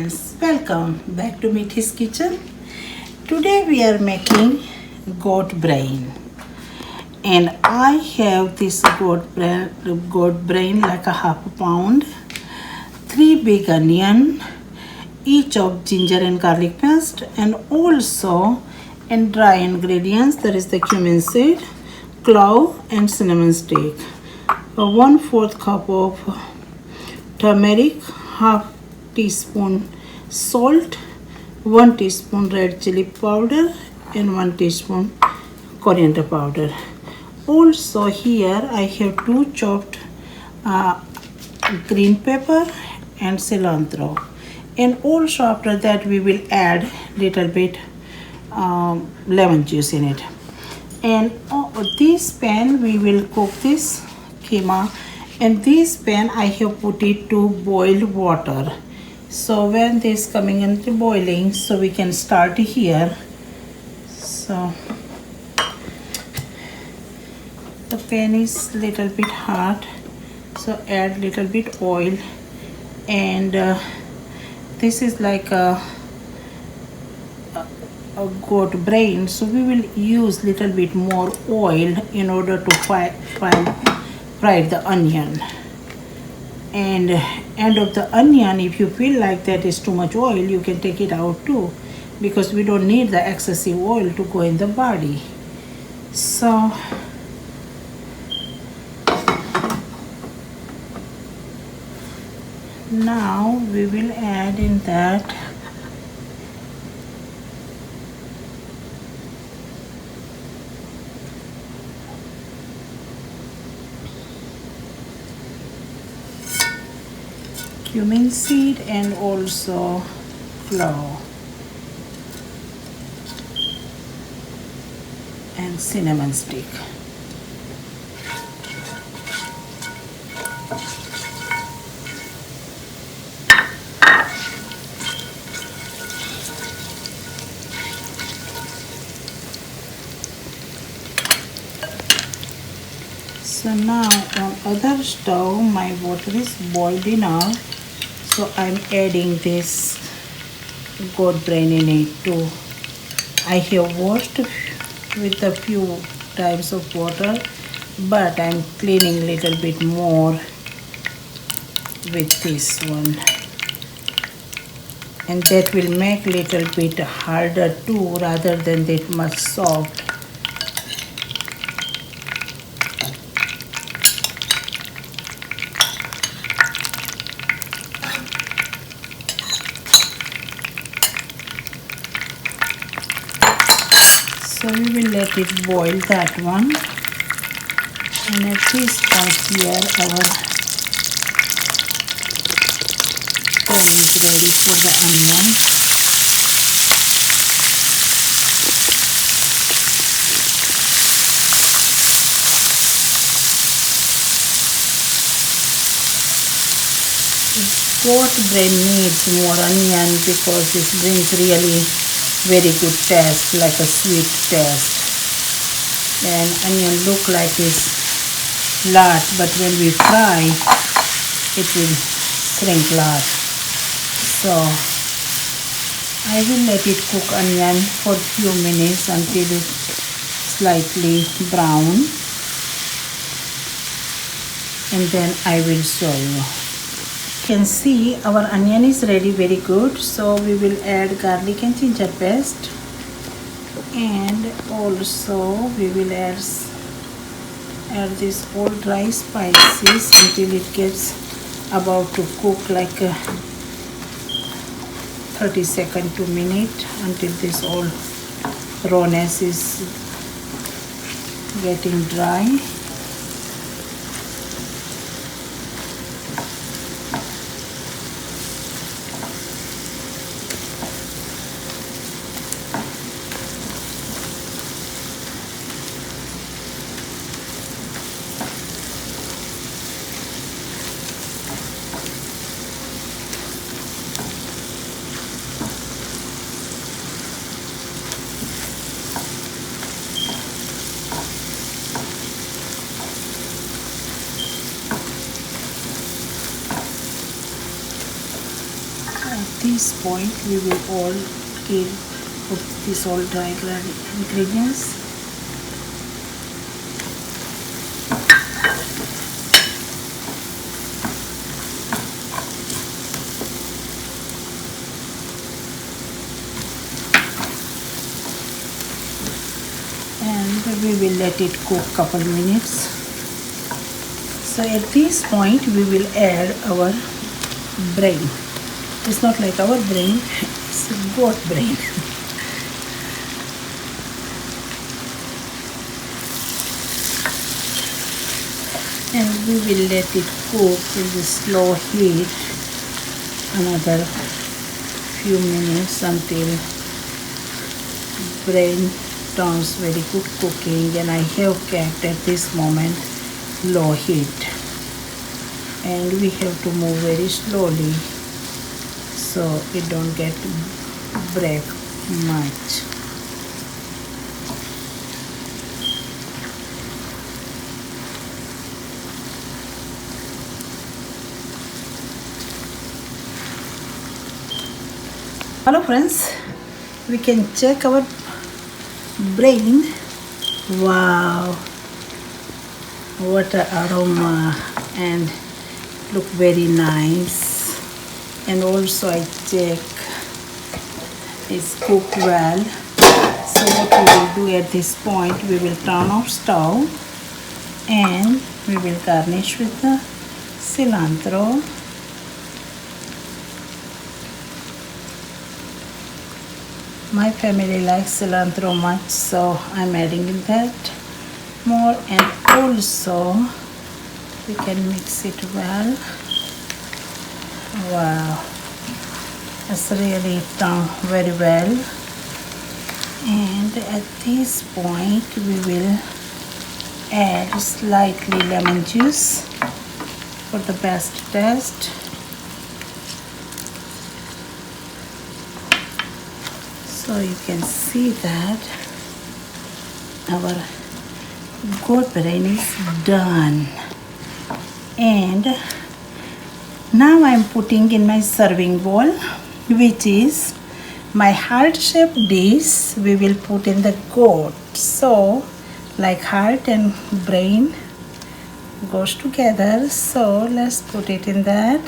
friends, welcome back to Mithi's kitchen. Today we are making goat brain, and I have this goat brain like a half a pound, 3 big onion, each of ginger and garlic paste, and also in dry ingredients there is the cumin seed, clove and cinnamon stick, a 1/4 cup of turmeric, half teaspoon salt, 1 teaspoon red chili powder and 1 teaspoon coriander powder. Also here I have 2 chopped green pepper and cilantro, and also after that we will add little bit lemon juice in it. And this pan we will cook this keema. In this pan I have put it to boil water. So when this coming into boiling, so we can start here. So the pan is little bit hot, so add little bit oil, and this is like a goat brain, so we will use little bit more oil in order to fry the onion. And end of the onion, if you feel like that is too much oil, you can take it out too, because we don't need the excessive oil to go in the body. So now we will add in that cumin seed and also clove and cinnamon stick. So now on other stove my water is boiled enough, so I'm adding this goat brain in it too. I have washed with a few times of water, but I'm cleaning a little bit more with this one, and that will make a little bit harder too, rather than that much soft. So we will let it boil that one, and at this point here our pan is ready for the onion. Goat brain needs more onion because this brings really very good taste, like a sweet taste. And onion look like it's large, but when we fry it will shrink large. So I will let it cook onion for a few minutes until it's slightly brown, and then I will show you. Can see our onion is ready very good, so we will add garlic and ginger paste, and also we will add these all dry spices until it gets about to cook like 30 seconds to minute, until this all rawness is getting dry. this point we will all put this all dry ingredients. And we will let it cook couple minutes. So at this point we will add our brain. It's not like our brain, it's a goat brain. And we will let it cook with a slow heat another few minutes until brain turns very good cooking. And I have kept at this moment low heat, and we have to move very slowly so it don't get break much. Hello friends, we can check our brain. Wow, what an aroma, and look very nice. And also I check it's cooked well. So what we will do at this point, we will turn off stove and we will garnish with the cilantro. My family likes cilantro much, so I'm adding that more. And also we can mix it well. Wow, it's really done very well. And at this point we will add slightly lemon juice for the best taste. So you can see that our goat brain is done. And now I'm putting in my serving bowl, which is my heart-shaped dish. We will put in the goat. So like heart and brain goes together, so let's put it in that.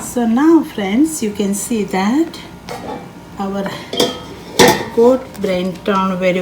So now friends, you can see that our goat brain turned very